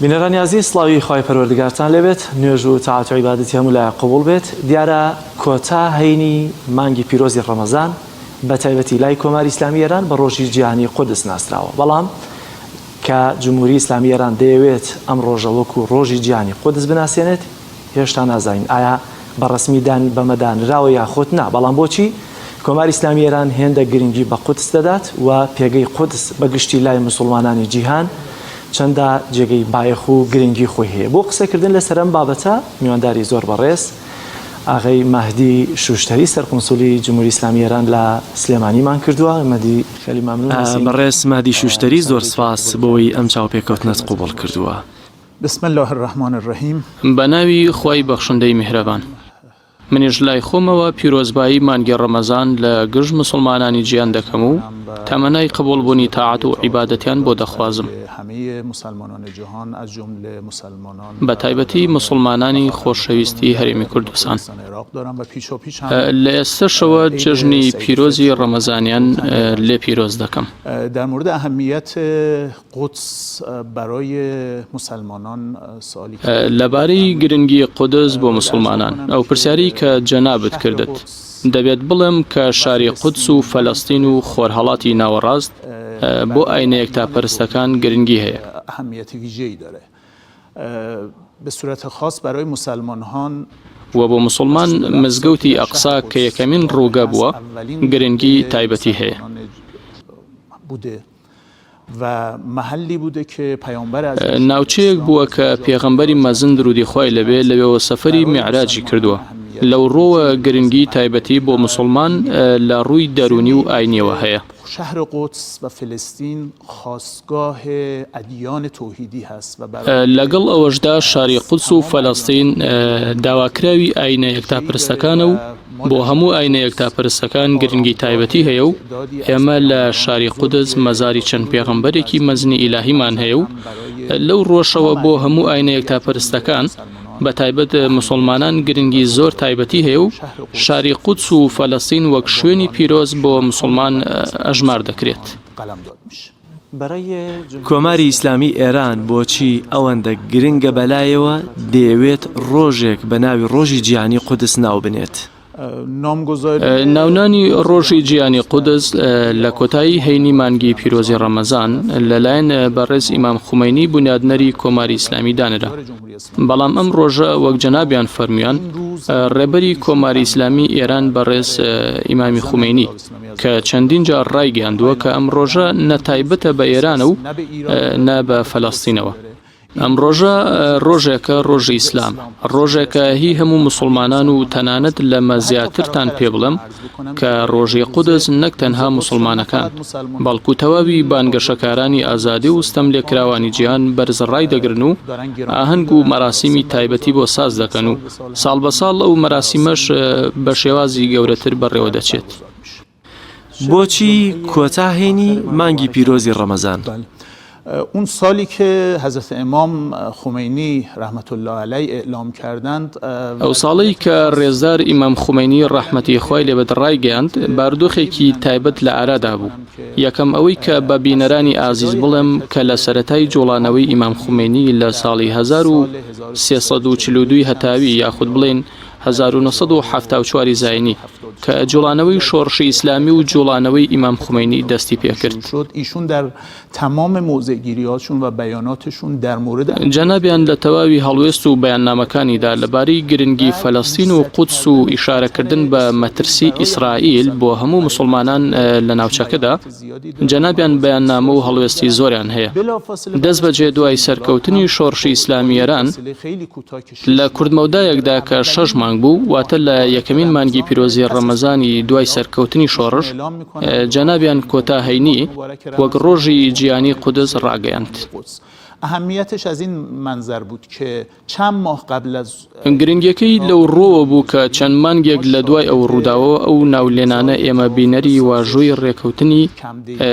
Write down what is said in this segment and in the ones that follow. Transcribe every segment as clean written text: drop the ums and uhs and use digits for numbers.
بینەرانی عزیز سڵاوی خی پەروەردگارتان لێبێت نوێژ و تاعات و عیبادەتی هەموو لای قبول بێت دیارە کۆتا هەینی مانگی پیرۆزی ڕەمەزان بە تایبەتی لای کۆماری ئیسلامی ئێران بە ڕۆژی جیهانی قودس ناسراوە بەڵام کە جمهوری ئیسلامی ئێران دەیەوێت ئەم ڕۆژە وەکو ڕۆژی جیهانی قودس بناسێنێت هێشتا نازانین ئایا بەڕەسمیدان بەمەدانراوە یاخۆت نا بەڵام بۆچی کۆماری ئیسلامی ئێران هێندە گرنگی بە قودس دەدات و پێگەی قودس بەگشتی لای مسلمانانی جیهان چەندە جێگەی بایەخ و گرنگی خۆی هەیە بۆ قسەکردن لەسەر ئەم بابەتە میوانداری زۆر بەڕێز ئاغای مەهدی شوشتەری سەرکۆنسولی جمهوری ئیسلامی ئێران لە سلێمانیمان کردووە مەهدی خەلی مەمنون بەڕێز مەهدی شوشتەری زۆر سپاس بۆی ئەم چاوپێکەوتنەت قوبوڵ کردووە. بسم الله الرحمن الرحیم. بە ناوی خۆی بەخشندەی میهرەبان. منیش لای خۆمەوە پیرۆزبایی مانگی ڕەمەزان لە گشت مسلمانانی گیان دەکەم و تەمەنای قبولبوونی تاعات و عیبادەتیان بۆ دەخوازم. بە تایبەتی مسلمانانی خۆشەویستی هەرێمی کوردستان. لە ئێستاشەوە جژنی پیرۆزی ڕەمەزانیان لێ پیرۆز دەکەم. در مورد اهمیت قدس برای مسلمانان سوالی لەبارەی گرنگی قودس بۆ مسلمانان ئەو پرسیاری کە جەنابت کردت دەبێت بڵێم کە شاری قودس و فەلەستین و خۆرهەڵاتی ناوەڕاست بۆ ئاینە یەکتاپەرستەکان گرنگی هەیە. اهمیت ویژه‌ای داره. به صورت خاص برای مسلمانان و بۆ مسلمان مزگەوتی ئەقسا کە یەکەمین ڕووگە بووە گرنگی تایبەتی هەیە. و محلی بوده که پیامبر ناوچەیەک بووە کە پێغەمبەری مەزن درودی خوای لەبێ لەوێەوە سەفەری میعراجی کردووە. لەو ڕۆوە گرنگی تایبەتی بۆ مسلمان لە ڕووی دەرونی و ئاینیەوە هەیە. شهر قدس و فلسطین خاستگاه ادیان توحیدی هست و لەگەڵ ئەوەشدا شاری قودس و فەلەستین داواکراوی ئاینە یەکتاپەرستەکانە و بۆ هەموو ئاینە یەکتاپەرستەکان گرنگی تایبەتی هەیە و ئێمە لە شاری قودس مەزاری چەند پێغەمبەرێکی مەزنی ئیلاهیمان هەیە و لەو ڕۆژەوە بۆ هەموو ئاینە یەکتاپەرستەکان بە تایبەت مسلمانان گرنگی زۆر تایبەتی هەیە و شاری قودس و فەلەستین وەک شوێنی پیرۆز بۆ مسلمان ئەژمار دەکرێت. کۆماری ئیسلامی ئێران بۆچی ئەوەندە گرنگە بەلایەوە دەیەوێت ڕۆژێک بە ناوی ڕۆژی جیهانی قودس ناو بنێت؟ ناونانی ڕۆژی جیهانی قودس لە کۆتایی هەینی مانگی پیرۆزی ڕەمەزان لەلایەن بەڕێز ئیمام خومەینی بنیادنەری کۆماری ئیسلامی دانرا بەڵام ئەم ڕۆژە وەک جەنابیان فەرموویان ڕێبەری کۆماری ئیسلامی ئێران بەڕێز ئیمامی خومەینی کە چەندین جار ڕایگەیاندووە کە ئەم ڕۆژە نەتایبەتە بە ئێرانە و نە بە فەلەستینەوە. ئەم ڕۆژە ڕۆژێکە ڕۆژی ئیسلام ڕۆژێکە هی هەموو مسلمانان و تەنانەت لەمە زیاترتان پێ بڵم کە ڕۆژی قودس نەک تەنها مسلمانەکان بەڵکو تەواوی بانگەشەکارانی ئازادی و ستەم لێکراوانی جیهان بەرزڕای دەگرن و ئاهەنگ و مەراسیمی تایبەتی بۆ ساز دەکەن و ساڵ بە ساڵ ئەو مەراسیمەش بە شێوازی گەورەتر بەڕێوە دەچێت. بۆچی کۆتا هێنی مانگی پیرۆزی ڕەمەزان؟ اون سالی که حضرت امام خمینی رحمت الله علیه اعلام کردند ئەو ساڵی کە ڕێزدار ئیمام خومەینی ڕەحمەتی خوای لێبێت ڕایگەیاند بارودۆخێکی تایبەت لە ئارادا بوو. یەکەم ئەوەی کە بە بینەرانی ئازیز بڵێم کە لە سەرەتای جوڵانەوەی ئیمام خومەینی لە ساڵی 1342 هەتاوی یاخود بڵێن 1974 زاینی کە جوڵانەوەی شۆڕشی ئیسلامی و جوڵانەوەی ئیمام خومەینی دەستی پێکرد. ایشون در تمام موضعگیری‌هاشون و بیاناتشون در مورد جەنابیان لە تەواوی هەڵوێست و بەیاننامەکانیدا لەبارەی گرنگی فەلەستین و قودس و ئیشارەکردن بە مەترسی ئیسرائیل بۆ هەموو مسلمانان لە ناوچەکەدا جەنابیان بەیاننامە و هەڵوێستی زۆریان هەیە. دەست بەجێ دوای سەرکەوتنی شۆڕشی ئیسلامی ئێران لە کوردمەودایەکدا کە 6 مانگ بوو واتە لە یەکەمین مانگی پیرۆزی ڕەمەزانی دوای سەرکەوتنی شۆڕش جەنابیان کۆتا هەینی وەک ڕۆژی جیهانی قودس ڕاگەیاند. اهمیتش از این منظر بود که چند ماه قبل از گرنگیەکەی لەو ڕۆوە بوو کە چەند مانگێک لە دوای ئەو ڕووداوە ئەو ناولێنانە ئێمە بینەری واژۆی ڕێکەوتنی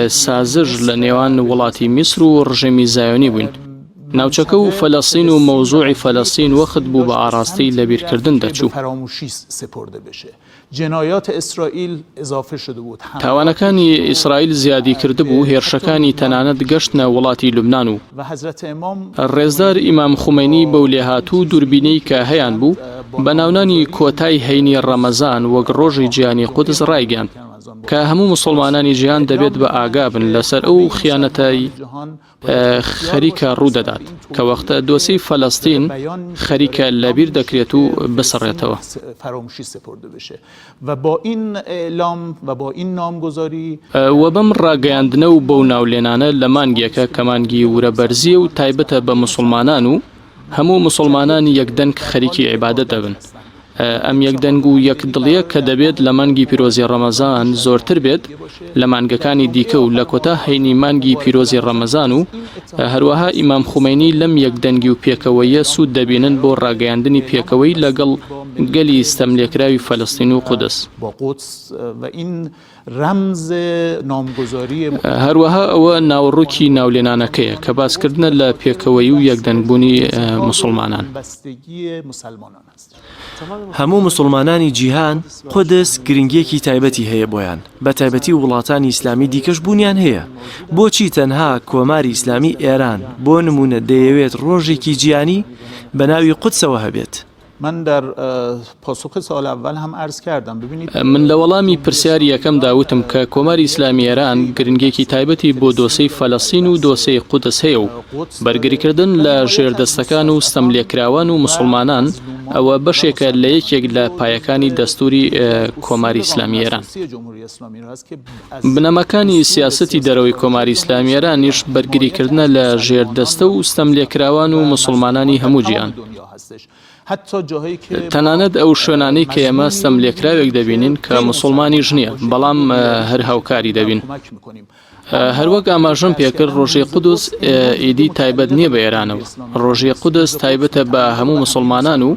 سازش لە نێوان وڵاتی میسر و ڕژێمی زایۆنی بووین ناوچەکە و فەلەستین و مەوزوعی فەلەستین وەخت بوو بە ئاڕاستی لەبیرکردن دەچوو. فراموشی سپرده بشه. جنایات اسرائیل اضافه شده بود. تاوانەکانی ئیسرائیل زیادی کردبوو، هێرشەکانی تەنانەت گەشتنە وڵاتی لوبنان و و حضرت امام ڕێزدار ئیمام خومەینی بەو لێهاتوو دووربینەی کە هەیان بوو بە ناونانی کۆتای هەینی ڕەمەزان وەک ڕۆژی گیانی قودس ڕایگەاند کە هەموو مسلمانانی جیهان دەبێت بە ئاگابن لەسەر ئەو خیانەتایی خەریکە ڕوودەدات کە وەختە دۆسی فەلەستین خەریکە لەبیر دەکرێت و بسڕێتەوە. فراموشی سپرده بشه و با این اعلام و با این نامگذاری و بەم ڕاگەیاندنە و بەو ناولێنانە لە مانگیەکە کە مانگی ورەبەرزیە و تایبەتە بە مسلمانان و هەموو مسلمانانی یەکدەنگ خەریکی عیبادەت دەبن. ئەم یەکدەنگ و یەکدڵیە کە دەبێت لە مانگی پیرۆزی ڕەمەزان زۆرتر بێت لە مانگەکانی دیکە و لە کۆتا هەینی مانگی پیرۆزی ڕەمەزان و هەروەها ئیمام خومەینی لەم یەکدەنگی و پێکەوەیە سوود دەبینن بۆ ڕاگەیاندنی پێکەوەی لەگەڵ گەلی ستەملێکراوی فەلەستین و قودس. با قدس و این رمز نامگذاری هەروەها ئەوە ناوڕووکی ناولێنانەکەیە کە باسکردنە لە پێکەوەی و یەکدەنگبوونی مسلمانان. بستگی مسلمانان است. هەموو مسلمانانی جیهان قودس گرنگیەکی تایبەتی هەیە بۆیان، بە تایبەتی وڵاتانی ئیسلامی دیکەش بوونیان هەیە. بۆچی تەنها کۆماری ئیسلامی ئێران بۆ نمونە دەیەوێت ڕۆژێکی گیانی بە ناوی قودسەوە هەبێت؟ من در پاسخ سال اول هم عرض کردم. ببینید من لە وەڵامی پرسیاری یەکەم داوتم کە کۆماری ئیسلامی ئێران گرنگێکی تایبەتی بۆ دۆسەی فەلەستین و دۆسەی قودس هەیە و بەرگریکردن لە ژێردەستەکان و ستەملێکراوان و مسلمانان ئەوە بەشێکە لە یەکێک لە پایەکانی دەستوری کۆماری ئیسلامی ئێران. بنەمەکانی سیاسەتی دەرەوەی کۆماری ئیسلامی ئێرانیش بەرگریکردنە لە ژێردەستە و ستەملێکراوان و مسلمانانی هەموو جیهان. تەنانەت ئەو شوێنانەی کە ئێمە ستەملێکراوێک دەبینین کە مسلمانیش نییە بەڵام هەر هاوکاری دەبین. هەروەک ئاماژەم پێکرد ڕۆژەی قودس ئیدی تایبەت نییە بە ئێرانەوە. ڕۆژەی قودس تایبەتە بە هەموو مسلمانان و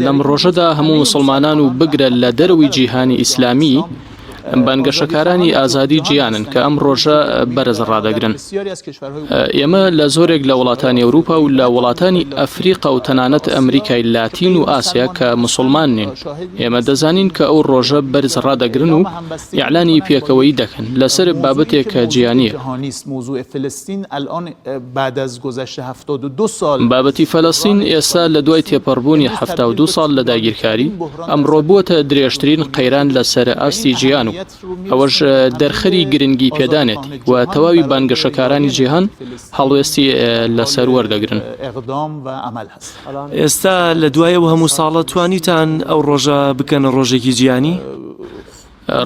لەم ڕۆژەدا هەموو مسلمانان و بگرە لە دەروی جیهانی ئیسلامی بانگەشەکارانی ئازادی جیانن کە ئەم ڕۆژە بەرز ڕادەگرن. ئێمە لە زۆرێک لە وڵاتانی ئەوروپا و لە وڵاتانی ئەفریقا و تەنانەت ئەمریکای لاتین و ئاسیا کە مسلمان نین ئێمە دەزانین کە ئەو ڕۆژە بەرز ڕادەگرن و ئیعلانی پێکەوەی دەکەن لەسەر بابەتێک کە جیانیە. بابەتی فەلەستین ئێستا لە دوای تێپەڕبوونی 72 ساڵ لە داگیرکاری ئەمڕۆ بووەتە درێژترین قەیران لەسەر ئاستی جیان و ئەوەش دەرخەری گرنگی پێدانێت و تەواوی بانگەشەکارانی جیهان هەڵوێستی لەسەر وەردەگرن. ئێستا لە دوایەوە هەموو ساڵە توانیتان ئەو ڕۆژە بکەن ڕۆژێکی جیهانی؟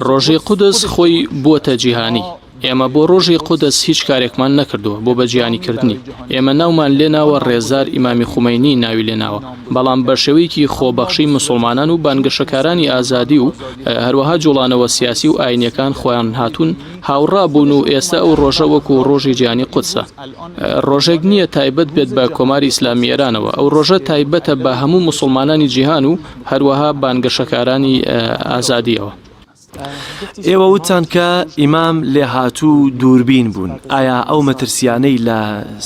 ڕۆژی قودس خۆی بووەتە جیهانی. ئێمە بۆ ڕۆژی قودس هیچ کارێکمان نەکردووە بۆ بەجیهانیکردنی. ئێمە ناومان لێناوە ڕێزدار ئیمامی خومەینی ناوی لێناوە بەڵام بە شێوەیەکی خۆبەخشی مسلمانان و بانگەشەکارانی ئازادی و هەروەها جوڵانەوە سیاسی و ئاینیەکان خۆیان هاتوون هاوڕابوون و ئێستا ئەو ڕۆژە وەکو ڕۆژی جیهانی قودسە. ڕۆژێک نییە تایبەت بێت بە کۆماری ئیسلامی ئێرانەوە. ئەو ڕۆژە تایبەتە بە هەموو مسلمانانی جیهان و هەروەها بانگەشەکارانی ئازادیەوە. ئێوە وتان کە ئیمام لێهاتوو دووربین بوون. ئایا ئەو مەترسیانەی لە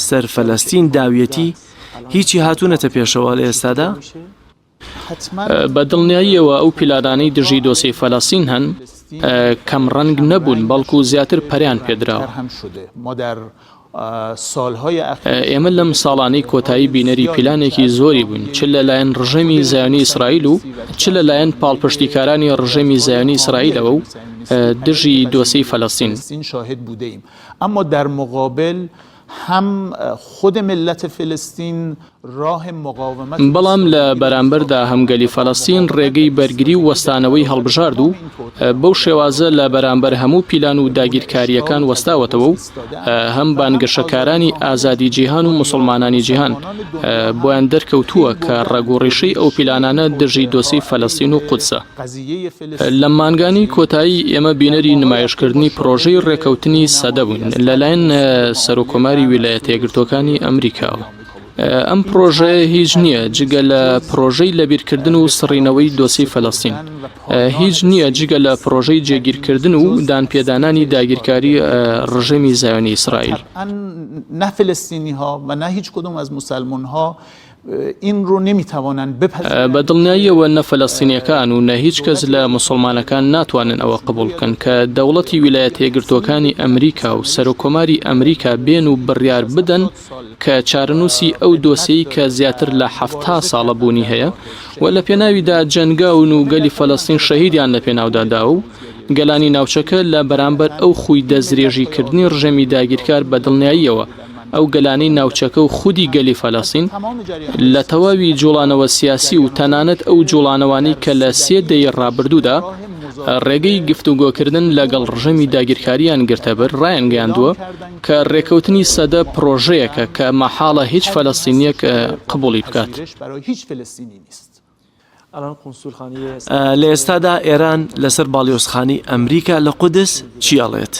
سەر فەلەستین داویەتی هیچی هاتوونەتە پێشەوە لە ئێستادا؟ بە دڵنیاییەوە ئەو پیلانانەی دژی دۆسەی فەلەستین هەن کەم ڕەنگ نەبوون بەڵکو زیاتر پەریان پێدراوە. ئێمە لەم ساڵانەی کۆتایی بینەری پیلانێکی زۆری بوون چ لەلایەن ڕژەمی زایۆنی ئیسرائیل و چ لەلایەن پاڵپشتیکارانی ڕژەمی زایۆنی ئیسرائیلەوە و دژی دۆسەی فەلەستین. اما در مقابل هم خود ملت فلسطین راه مقاومت بەڵام لە بەرامبەردا هەمگەلی فەلەستین ڕێگەی بەرگری و وەستانەوەی هەڵبژارد و بەو شێوازە لە بەرامبەر هەموو پیلان و داگیرکاریەکان وەستاوەتەوە و هەم بانگەشەکارانی ئازادی جیهان و مسلمانانی جیهان بۆیان دەرکەوتووە کە ڕێگوڕیشەی ئەو پیلانانە دژی دۆسەی فەلەستین و قودسە. لە مانگانی کۆتایی ئێمە بینەری نمایشکردنی پرۆژەی ڕێکەوتنی سەدە بوون لەلایەن سەرۆکۆماری ویلایەتە یەکگرتووەکانی ئەمریکاوە. ئەم پرۆژەیە هیچ نییە جگە لە پرۆژەی لەبیرکردن و سڕینەوەی دۆسەی فەلەستین. هیچ نییە جگە لە پرۆژەی جێگیرکردن و دانپێدانانی داگیرکاری ڕژێمی زایۆنی ئیسرائیل. نه فلسطینی ها و نه هیچ کدوم از مسلمان ها این رو نمیتوانند بپذیرند. بە دڵنیاییەوە نە فەلەستینیەکان و نە هیچ کەس لە مسلمانەکان ناتوانن ئەوە قبول بکەن کە دەوڵەتی ویلایەتە یەکگرتووەکانی ئەمریکا و سەرۆکۆماری ئەمریکا بێن و بڕیار بدەن کە چارەنووسی ئەو دۆسیەی کە زیاتر لە 70 ساڵە بوونی هەیە و لە پێناویدا جەنگاون و گەلی فەلەستین شەهیدیان لە پێناودادا و گەلانی ناوچەکە لە بەرامبەر ئەو خوی دەستدرێژیکردنی ڕژێمی داگیرکار بە دڵنیاییەوە ئەو گەلانەی ناوچەکە و خودی گەلی فەلەستین لە تەواوی جوڵانەوە سیاسی و تەنانەت ئەو جوڵانەوانی کە لە 3 دەی ڕابردوودا ڕێگەی گفتوگۆکردن لەگەڵ ڕژەمی داگیرکاریان گرتەبەر ڕایانگەیاندووە کە ڕێکەوتنی سەدە پرۆژەیەکە کە مەحاڵە هیچ فەلەستینیەک قبوڵی بکات. لە ئێستادا ئێران لەسەر باڵیۆزخانی ئەمریکا لە قودس چی ئەڵێت؟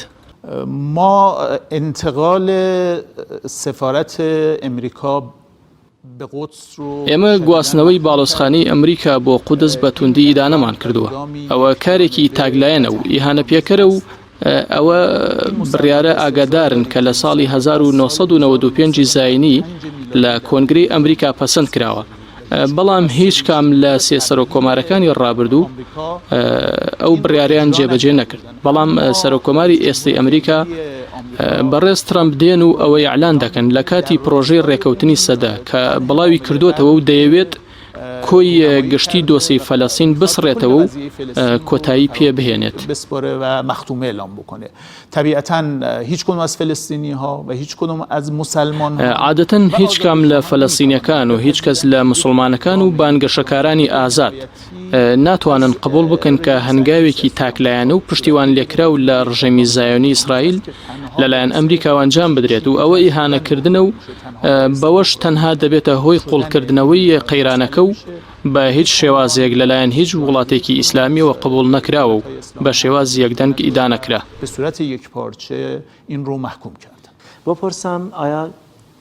ما انتقال سفارت امریکا به قدس رو ئێمە گواستنەوەی باڵۆزخانەی ئەمریکا بۆ قودس بە توندی ئیدانەمان کردووە. ئەوە کارێکی تاگلایەنە و ئیهانە پێکەرە و ئەوە بڕیارە ئاگادارن کە لە ساڵی 1995 زاینی لە کۆنگرەی ئەمریکا پەسەند کراوە. بەڵام هیچ کام لە سێ سەرۆکۆمارەکانی ڕابردوو ئەو بڕیاریان جێبەجێ نەکرد. بەڵام سەرۆکۆماری ئێستای ئەمریکا بەڕێز ترامپ دێن و ئەوەی ئەعلان دەکەن لە کاتی پرۆژەی ڕێکەوتنی سەدە کە بڵاوی کردوتەوە و دەیەوێت کۆی گشتی دۆسەی فەلەستین بسڕێتەوە و کۆتایی پێ بهێنێت. بسپاره و مختومه اعلام بکنه. طبیعتاً هیچ کدوم از فلسطینی ها و هیچ کدوم از مسلمان ها عادەتەن هیچ کام لە فەلەستینیەکان و هیچ کەس لە مسلمانەکان و بانگەشەکارانی ئازاد ناتوانن قبول بکەن کە هەنگاوێکی تاکلایەنە و پشتیوان لێکرا و لە ڕژێمی زایۆنی ئیسرائیل لەلایەن ئەمریکاوە ئەنجام بدرێت و ئەوە ئیهانەکردنە و بەوەش تەنها دەبێتە هۆی قوڵکردنەوەی قەیرانەکە و بە هیچ شێوازێک لەلایەن هیچ وڵاتێکی ئیسلامیەوە قبول نەکراوە و بە شێواز یەکدەنگ ئیدانەکرا. به صورت یک پارچه این رو محکوم کردن. بپرسم آیا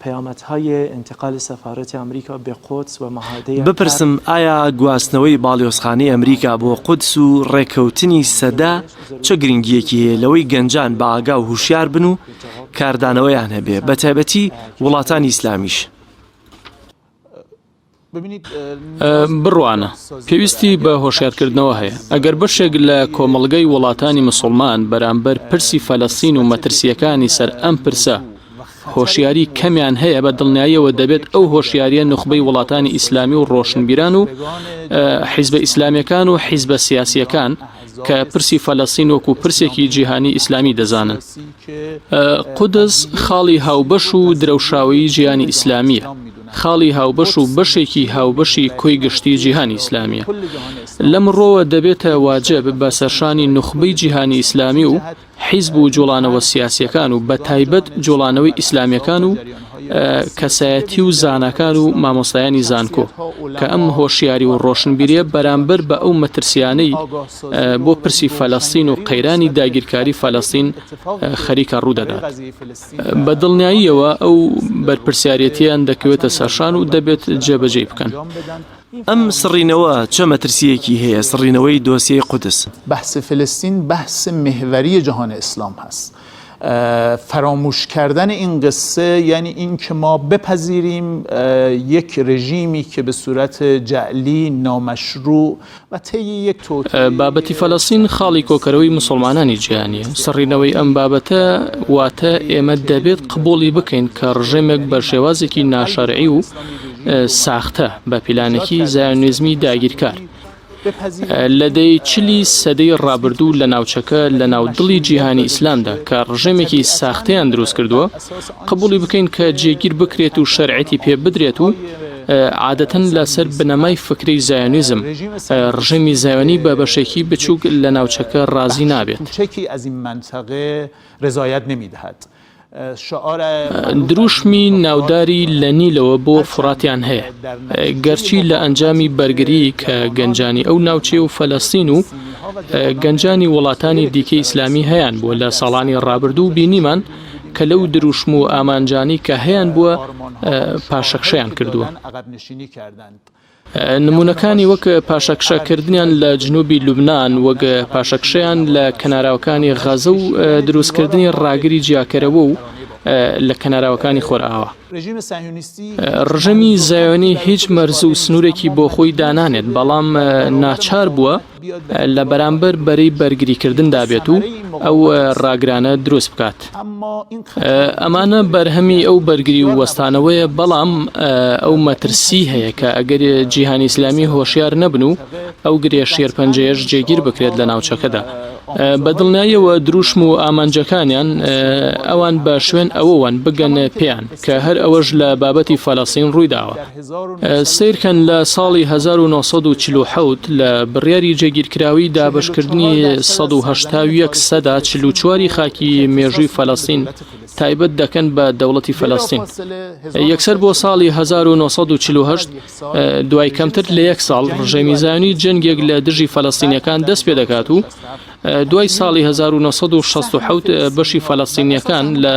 پیامدهای انتقال سفارت ئەمریکا به قدس و معاهده بپرسم ئایا گواستنەوەی باڵیۆزخانەی ئەمریکا بۆ قودس و ڕێکەوتنی سەدا چه گرنگیەکی هەیە لەوەی گەنجان بە ئاگا و هوشیار بن و کاردانەوەیان هەبێ بە تایبەتی وڵاتانی ئیسلامیش؟ بڕوانە پێویستی بە هۆشیارکردنەوە هەیە. ئەگەر بەشێک لە کۆمەڵگەی وڵاتانی مسلمان بەرامبەر پرسی فەلەستین و مەترسیەکانی سەر ئەم پرسە هۆشیاری کەمیان هەیە بە دڵنیاییەوە دەبێت ئەو هۆشیاریە نخبەی وڵاتانی ئیسلامی و ڕۆشنبیران و حیزبە ئیسلامیەکان و حیزبە سیاسیەکان کە پرسی فەلەستین وەکو پرسێکی جیهانی ئیسلامی دەزانن. قودس خاڵی هاوبەش و درەوشاوی ژیانی ئیسلامیە. خاڵی هاوبەش و بەشێکی هاوبەشی کۆی گشتی جیهانی ئیسلامیە. لەمڕۆوە دەبێتە واجب بە سەرشانی نخبەی جیهانی ئیسلامی و حیزب و جوڵانەوە سیاسیەکان و بە تایبەت جوڵانەوەی ئیسلامیەکان و کەسایەتی و زانەکان و مامۆستایانی زانکۆ کە ئەم هۆشیاری و ڕۆشنبیریە بەرامبەر بە ئەو مەترسیانەی بۆ پرسی فەلەستین و قەیرانی داگیرکاری فەلەستین خەریکە ڕوودەدات. بە دڵنیاییەوە ئەو بەرپرسیارەتیان دەکەوێتە سەرشان و دەبێت جێبەجێ بکەن. ئەم سڕینەوە چه مەترسیەکی هەیە سڕینەوەی دۆسیەی قودس؟ بحث فلسطین بحث محوری جهان اسلام هست. فراموش کردن این قصه یعنی این که ما بپذیریم یک رژیمی که به صورت جعلی نامشروع و طی یک بابەتی فەلەستین خاڵی کۆکەرەوەی مسلمانانی جیهانیە. سڕینەوەی ئەم بابەتە واتە ئێمە دەبێت قبوڵی بکەین کە ڕژێمێک بە شێوازێکی ناشەرعی و ساختە بە پیلانێکی زایۆنیزمی داگیرکار لەدەی چلی سەدەی ڕابردوو لە ناوچەکە لە ناودڵی جیهانی ئیسلامدا کە ڕژێمێکی ساختەیان دروست کردووە قبوڵی بکەین کە جێگیر بکرێت و شەرعەتی پێ بدرێت و عادەتەن لەسەر بنەمای فکری زایۆنیزم ڕژێمی زایۆنی بە بەشێکی بچووک لە ناوچەکە ڕازی نابێت. دروشمی ناوداری لە نیلەوە بۆ فڕاتیان هەیە گەرچی لە ئەنجامی بەرگری کە گەنجانی ئەو ناوچێ و فەلەستین و گەنجانی وڵاتانی دیکەی ئیسلامی هەیەن بۆ لە ساڵانی ڕابردوو بینیمان کە لەو دروشم و ئامانجانی کە هەیەیان بووە پاشەکشەیان کردووە. نمونونەکانی وەک پاشەکشەکردنیان لە جنوبی لوبناان وەک پاشەکشەیان لە کەناراوەکانی غەزە و دروستکردنی ڕاگری جیاکەرەوە و لە کەناراوەکانی خۆرئاوە. ڕژەمی زایۆنی هیچ مەرز و سنوورێکی بۆ خۆی دانانێت، بەڵام ناچار بووە لە بەرامبەر بەرەی بەرگریکردندا بێت و ئەو ڕاگرانە دروست بکات. ئەمانە بەرهەمی ئەو بەرگری و وەستانەوەیە، بەڵام ئەو مەترسی هەیە کە ئەگەر جیهانی ئیسلامی هۆشیار نەبن و ئەو گرێ شێرپەنجەیەش جێگیر بکرێت لە ناوچەکەدا. بەدڵنیاییەوە دروشم و ئامانجەکانیان ئەوان بە شوێن ئەوەوان بگەن پێیان کە هەر ئەوەش لە بابەتی فەلەستین ڕوویداوە. سیرکەن لە ساڵی 1940 لە بڕیاری جێگیرکراوی دابشکردنی 1970 سەدا 44 خاکی مێژووی فەلەستین تایبەت دەکەن بە دەوڵەتی فەلەستین. یەکسەر بۆ ساڵی 1948 دوای کەمتر لە یەک ساڵ ڕژەمی زایۆنی جەنگێک لە دژی فەلەستینیەکان دەست پێ دەکات و دوای ساڵی 1967 بەشی فەلەستینیەکان لە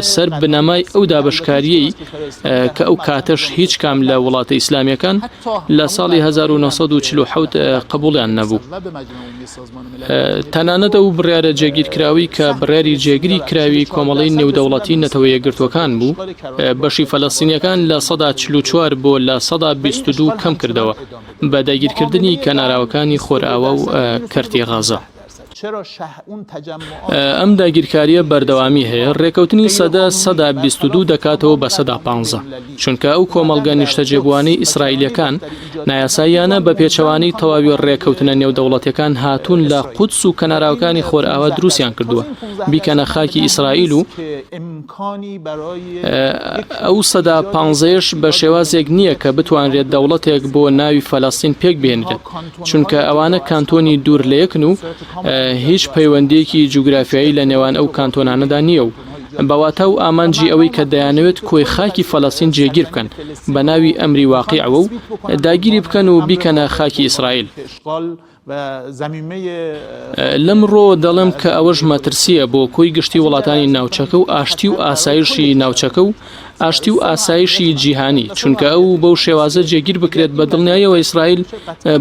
سەر بنەمای ئەو دابشکاریەی کە ئەو کاتەش هیچ کام لە وڵاتە ئیسلامیەکان لە ساڵی 1947 قبوڵیان نەبوو. تەنانەت ئەو بڕیارە جێگیرکراوی کە بڕیاری جێگیری کراوی کۆمەڵی نێودەوڵەتی نەتەوە یەکگرتوەکان بوو، بەشی فەلەستینیەکان لە 44 بۆ لە 122 کەم کردەوە بە داگیرکردنی کەناراوەکانی خۆرئاوە و کەرتی غەزە. ئەم داگیرکاریە بەردەوامی هەیە، ڕێکەوتنی سەدا 122 دەکاتەوە بە 115 چونکە ئەو کۆمەڵگە نیشتەجێبووانەی ئیسرائیلەکان نایاساییانە بە پێچەوانی تەواوی ڕێکەوتنە نێودەوڵەتیەکان هاتوون لە قودس و کەناراوەکانی خۆرئاوە دروستیان کردووە بیکەنە خاکی ئیسرائیل و ئەو 115ش بە شێوازێک نییە کە بتوانرێت دەوڵەتێک بۆ ناوی فەلەستین پێک بێنرێت، چونکە ئەوانە کانتۆنی دوور لە یەکن و هیچ پەیوەندێکی جوگرافیایی لە نێوان ئەو کانتۆنانەدا نییە و بەواتە و ئامانجی ئەوەی کە دەیانەوێت کۆی خاکی فەلەستین جێگیر بکەن بە ناوی ئەمری واقیعەوە و داگیری بکەن و بیکەنە خاکی ئیسرائیل. لەمڕۆ دەڵێم کە ئەوەش مەترسیە بۆ کۆی گشتی وڵاتانی ناوچەکە و ئاشتی و ئاسایشی ناوچەکە و ئاشتی و ئاسایشی جیهانی، چونکە ئەو بەو شێوازە جێگیر بکرێت بە دڵنیاییەوە ئیسرائیل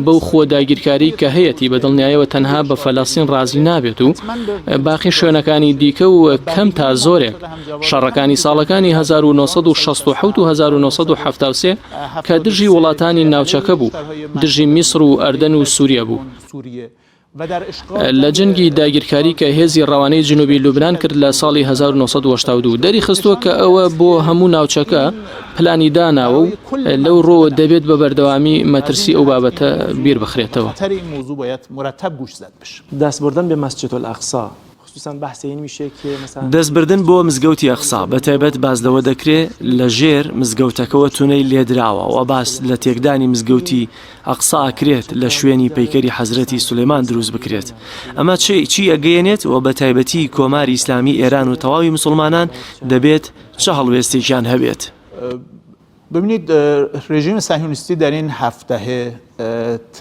بەو خۆداگیرکاری کە هەیەی بە دڵنیاییەوە تەنها بە فەلەستین ڕازی نابێت و باقی شوێنەکانی دیکە و کەم تا زۆرێک شەڕەکانی ساڵەکانی 1967 و 1973 کە دژی وڵاتانی ناوچەکە بوو، دژی میسر و ئەردەن و سووریا بوو. لە جەنگی داگیرکاری کە هێزی ڕەوانەی جنوبی لوبنان کرد لە ساڵی 1982 دەری خستووە کە ئەوە بۆ هەموو ناوچەکە پلانی داناوە و لەو ڕۆ دەبێت بە بەردەوامی مەترسی ئەو بابەتە بیر بخرێتەوە. دەستبردن بە مەسجد الأقصا دەستبردن بۆ مزگەوتی ئەقسا بە تایبەت باس لەوە دەکرێت لە ژێر مزگەوتەکەەوە توونەی لێدراوە و باس لە تێکدانی مزگەوتی ئەقسا ئەکرێت لە شوێنی پەیکەری حەزرەتی سولەیمان دروست بکرێت. ئەمە چی ئەگەیەنێت و بە تایبەتی کۆماری ئیسلامی ئێران و تەواوی مسلمانان دەبێت چه هەڵوێستێکیان هەبێت. ببینید رژیم صهیونیستی در این هفته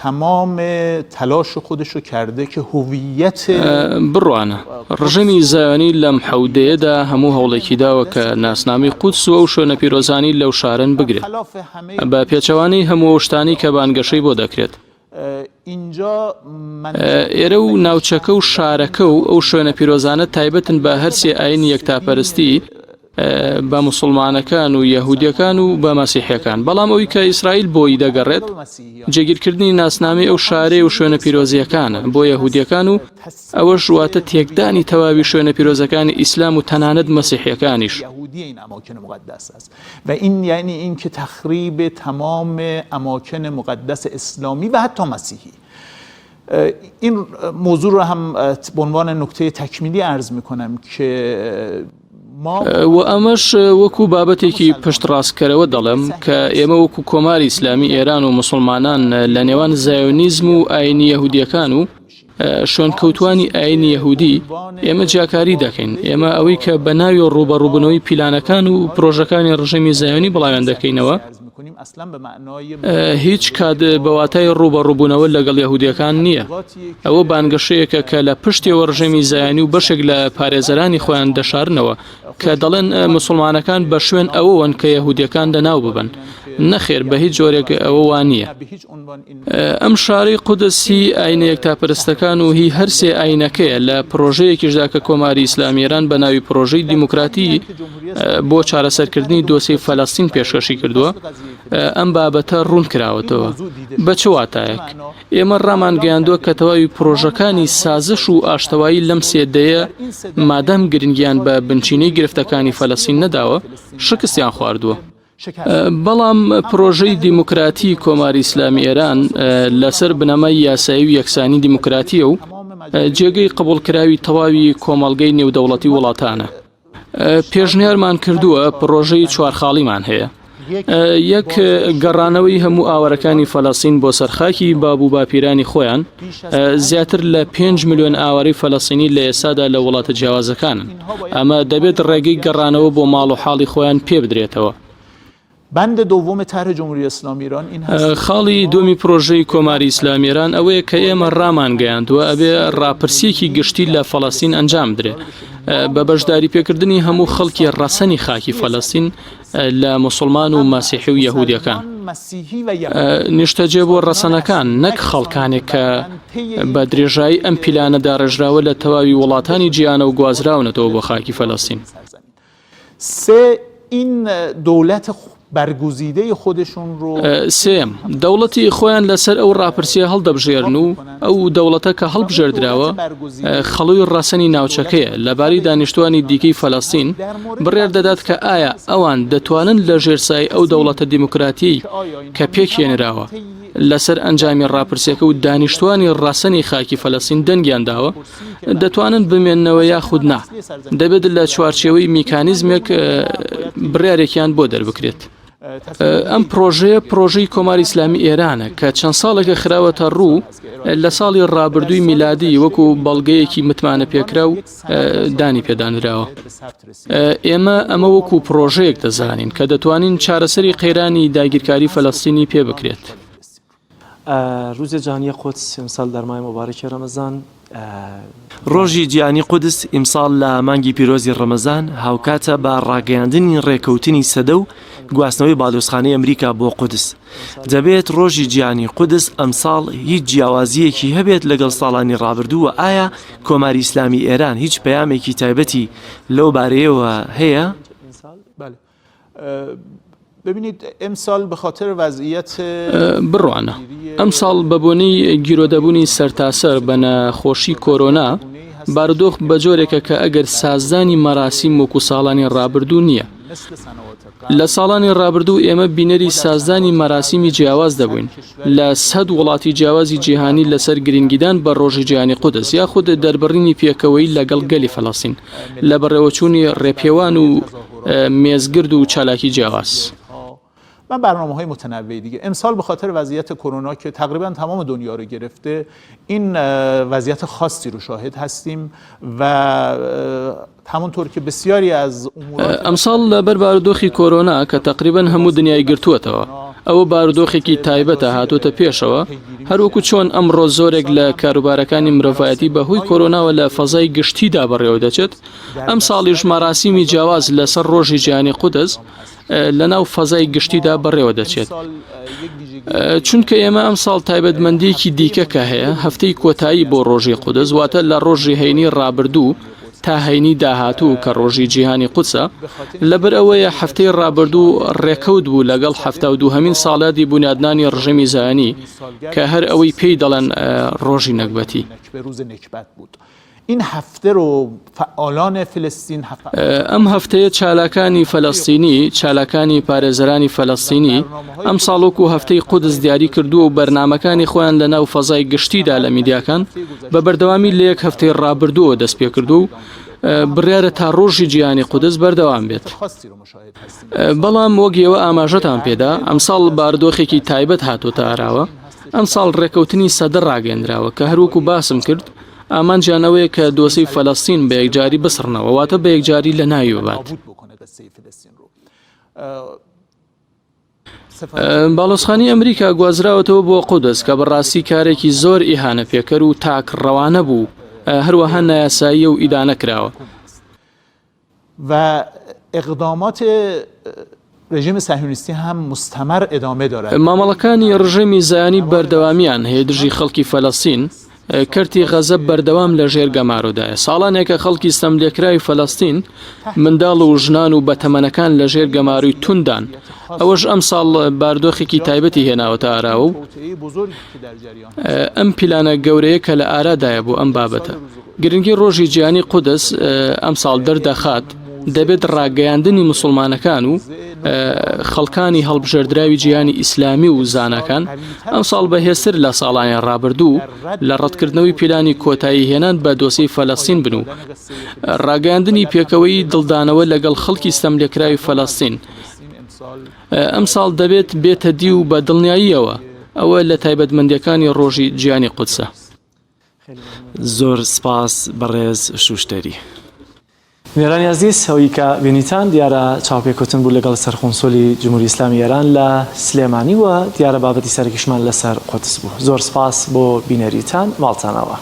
تمام تلاش خودش رو کرده که هویت بڕوانە ڕژەمی زایۆنی لەم حەودەیەدا هەموو هەوڵێکی داوە کە ناسنامی قودس و ئەو شوێنە پیرۆزانی لەو شارن بگرێت بە پێچەوانی هەموو شتانی کە بانگەشەی بۆ دەکرێت. ئێرە و ناوچەکە و شارەکە و ئەو شوێنە پیرۆزانە تایبەتن بە هەرسێ ئاینی یەکتاپەرستی بە مسلمانەکان و یەهودیەکان و بە مەسیحیەکان، بەڵام ئەوی کە ئیسرائیل بۆی دەگەڕێت جێگیرکردنی ناسنامی ئەو شارێ و شوێنە پیرۆزیەکانە بۆ یەهودیەکان و ئەوە ژواتە تێکدانی تەواوی شوێنە پیرۆزەکانی ئیسلام و تەنانەت مەسیحیەکانیش. و این یعنی اینکه تخریب تمام اماکن مقدس اسلامی و حتی مسیحی. این موضوع رو هم به عنوان نکته تکمیلی عرض میکنم که و ئەمەش وەکو بابەتێکی پشتڕاستکەرەوە دەڵێم کە ئێمە وەکو کۆماری ئیسلامی ئێران و مسلمانان لە نێوان زایۆنیزم و ئاینی یەهودیەکان و شوێنکەوتوانی ئاینی یەهودی ئێمە جیاکاری دەکەین. ئێمە ئەوەی کە بە ناوی ڕوبەڕووبوونەوەی پیلانەکان و پرۆژەکانی ڕژەمی زایۆنی بڵاویان دەکەینەوە میکنیم اصلا به معنای هیچ کات بەواتای ڕوبەڕووبوونەوە لەگەڵ یەهودیەکان نییە. ئەوە بانگەشەیەکە کە لە پشتیەوە ڕژێمی زایانی و بەشێک لە پارێزەرانی خۆیان دەشارنەوە کە دەڵێن مسلمانەکان بە شوێن ئەوەن کە یەهودیەکان دەناو ببن. نەخێر بە هیچ جۆرێک ئەوە وان نییە. ئەم شارەی قودسی ئاینە یەکتاپەرستەکان و هی هەرسێ ئاینەکەیە لە پرۆژەیەکیشدا کە کۆماری ئیسلامی ئێران بە ناوی پرۆژەی دیموکراتی بۆ چارەسەرکردنی دۆسیی فەلەستین پێشکەشی کردووە. ئەم بابەتە ڕوون کراوەتەوە بە چ واتایەک. ئێمە ڕامان گەیاندووە کە تەواوی پرۆژەکانی سازش و ئاشتەوایی لەم سێدەیە مادەم گرنگیان بە بنچینەی گرفتەکانی فەلەستین نەداوە شکستیان خواردووە. بەڵام پرۆژەی دیموکراتی کۆماری ئیسلامی ئێران لەسەر بنەمای یاسایی و یەکسانی دیموکراتیە و جێگەی قبولکراوی تەواوی کۆمەڵگەی نێودەوڵەتی وڵاتانە. پێشنیارمان کردووە پرۆژەی چوارخاڵیمان هەیە. یەک گەڕانەوەی هەموو ئاوارەکانی فەلەستین بۆ سەرخاکی بابوو باپیرانی خۆیان. زیاتر لە 5 ملیۆن ئاواری فەلەستینی لە ئێستادا لە وڵاتە جیاوازەکانن. ئەمە دەبێت ڕێگەی گەڕانەوە بۆ ماڵ و حاڵی خۆیان پێ بدرێتەوە. بند دوم طرح جمهوری اسلامی ایران این هست. خاڵی دومی پرۆژەی کۆماری ئیسلامی ئێران ئەوەیە کە ئێمە ڕامان گەیاندووە ئەبێ ڕاپرسیەکی گشتی لە فەلەستین ئەنجام درێ بە بەشداری پێکردنی هەموو خەڵکی ڕەسەنی خاکی فەلەستین لە موسڵمان و مەسیحی و یەهودیەکان. نیشتەجێ بۆ ڕەسەنەکان نەک خەڵکانێک کە بە درێژایی ئەم پیلانەدا ڕێژراوە لە تەواوی وڵاتانی جیهانە و گوازراونەتەوە بۆ خاکی فەلەستین. سه این دولت برگزیده خودشون رو سێم دەوڵەتی خۆیان لەسەر ئەو ڕاپرسیە هەڵدەبژێرن و ئەو دەوڵەتە کە هەڵبژێردراوە خەڵوی ڕەسەنی ناوچەکەیە لەباری دانیشتوانی دیکەی فەلەستین بڕێر دەدات کە ئایا ئەوان دەتوانن لە ژێرسای ئەو دەوڵەتە دیموکراتی کە پێکهێنراوە لەسەر ئەنجامی ڕاپرسیەکە و دانیشتوانی ڕەسەنی خاکی فەلەستین دەنگیانداوە دەتوانن بمێننەوە یاخود نا دەبێت لە چوارچێوەی میکانیزمێک بڕیارێکیان بۆ دەربکرێت. ئەم پرۆژەی کۆماری ئیسلامی ئێرانە کە چەند ساڵێکە خراوەتە ڕوو لە ساڵی ڕابردووی میلادی وەکو بەڵگەیەکی متمانە پێکرا و دانی پێدانراوە. ئێمە ئەمە وەکو پرۆژەیەک دەزانین کە دەتوانین چارەسەری قەیرانی داگیرکاری فەلەستینی پێ بکرێت. ڕووزە جانیە قودس ئیمساڵ دەرمای مبارەکی ڕەمەزان ڕۆژی جیهانی قودس ئیمساڵ لە مانگی پیرۆزی ڕەمەزان هاوکاتە بە ڕاگەیاندنی ڕێکەوتنی سەدە و گواستنەوەی بالۆزخانەی ئەمریکا بۆ قودس. دەبێت ڕۆژی جیهانی قودس ئەمساڵ هیچ جیاوازیەکی هەبێت لەگەڵ ساڵانی ڕابردووە. ئایا کۆماری ئیسلامی ئێران هیچ پەیامێکی تایبەتی لەو بارەیەوە هەیە؟ ببینید امسال به خاطر وضعیت بڕوانە ئەمساڵ بە بۆنەی گیرۆدەبوونی سەرتاسەر بە نەخۆشی کۆرۆنا بارودۆخ بە جۆرێکە کە ئەگەر سازدانی مەراسیم وەکو ساڵانی ڕابردوو نییە. لە ساڵانی ڕابردوو ئێمە بینەری سازدانی مەراسیمی جیاواز دەبووین لە 100 وڵاتی جیاوازی جیهانی لەسەر گرنگیدان بە ڕۆژی جیهانی قودس یاخود دەربڕینی پێکەوەی لەگەڵ گەلی فەلەستین لە بەڕێوەچوونی ڕێپێوان و مێزگرد و چالاکی جیاواز. من برنامه‌های متنوعی دیگه امسال به خاطر وضعیت کرونا که تقریبا تمام دنیا رو گرفته این وضعیت خاصی رو شاهد هستیم و همونطور که بسیاری از امورات ئەمساڵ لەبەر بارودۆخی کۆرۆنا کە تقریبا هەموو دنیای گرتووەتەوە ئەوە بارودۆخێکی تایبەتە هاتوۆتە پێشەوە هەروەکو چۆن ئەمڕۆ زۆرێک لە کاروبارەکانی مرۆڤایەتی بەهۆی کۆرۆناوە لە فەزای گشتیدا بەڕێوە دەچێت. ئەم ساڵیش مەراسیمی جیاواز لەسەر ڕۆژی جیهانی قودس لە ناو فەزای گشتیدا بەڕێوە دەچێت. چونکە ئێمە ئەم ساڵ تایبەتمەندیەکی دیکە کە هەیە هەفتەی کۆتایی بۆ ڕۆژی قودس واتە لە ڕۆژی هەینی ڕابردوو تا هەینی داهاتوو کە ڕۆژی جیهانی قودسە لەبەر ئەوەیە هەفتەی ڕابردوو ڕێکەوت بوو لەگەڵ 72هەمین ساڵاتی بونیادنانی ڕژێمی زایانی کە هەر ئەوەی پێی دەڵێن ڕۆژی نەکبەتی. این هفته رو فعالان فلسطین ئەم هەفتەیە چالاکانی فەلەستینی چالاکانی پارێزەرانی فەلەستینی ئەم ساڵۆک و هەفتەی قودس دیاری کردووە و بەرنامەکانی خۆیان لە ناو فەزای گشتیدا لە میدیاکان بە بەردەوامی لە یەک هەفتەی ڕابردووە دەست پێ کردو و بڕیارە تا ڕۆژی جیهانی قودس بەردەوام بێت. بەڵام وەگیەوە ئاماژەتان پێدا ئەم ساڵ بارودۆخێکی تایبەت هاتوۆتە ئاراوە. ئەم ساڵ ڕێکەوتنی سەدە ڕاگەندراوە کە هەروەکو باسم کرد ئامانجیانەوەیە کە دۆسەی فەلەستین بە یەکجاری بسڕنەوە واتە بە یەکجاری لە ناوی بات. باڵۆزخانی ئەمریکا گوازراوەتەوە بۆ قودس کە بەڕاستی کارێکی زۆر ئیهانە پێکەر و تاکڕەوانە بوو، هەروەها نایاساییە و ئیدانە کراوە. و اقدامات رژیم صهیونیستی هم مستمر ادامه دارد. مامەڵەکانی ڕژێمی زایانی بەردەوامیان هەیە دژی خەڵکی فەلەستین کەرتی غەزەب بەردەوام لە ژێر گەمارۆدایە. ساڵانێکە خەڵکی سەملێکراوی فەلەستین منداڵ و ژنان و بەتەمەنەکان لە ژێر گەماروی توندان. ئەوەش ئەم ساڵ باردۆخێکی تایبەتی هێناوەتە ئاراوە و ئەم پیلانە گەورەیە کە لە ئارادایە بۆ ئەم بابەتە. گرنگی ڕۆژی جیهانی قودس ئەم ساڵ دەردەخات دەبێت ڕاگەیاندنی مسلمانەکان و خەڵکانی هەڵبژێردراوی جیهانی ئیسلامی و زانەکان ئەم ساڵ بەهێزتر لە ساڵانی ڕابردوو لە ڕەتکردنەوەی پیلانی کۆتایی هێنان بە دۆسەی فەلەستین بن و ڕاگەیاندنی پێکەوەی دڵدانەوە لەگەڵ خەڵکی سەملێکراوی فەلەستین ئەم ساڵ دەبێت بێتە دی و بە دڵنیاییەوە. ئەوە لە تایبەتمەندیەکانی ڕۆژی جیهانی قودسە. زۆر سپاس بەڕێز شوشتەری. میێرانی عزیز ئەوەی کە بینیتان دیارە چاوپێکوتن بوو لەگەڵ سەرخۆنسۆلی جمهوری ئیسلامی ئێران لە سلێمانی وە دیارە بابەتی سەرکیشمان لەسەر قودس بوو. زۆر سپاس بۆ بینەریتان، ماڵتانەوە.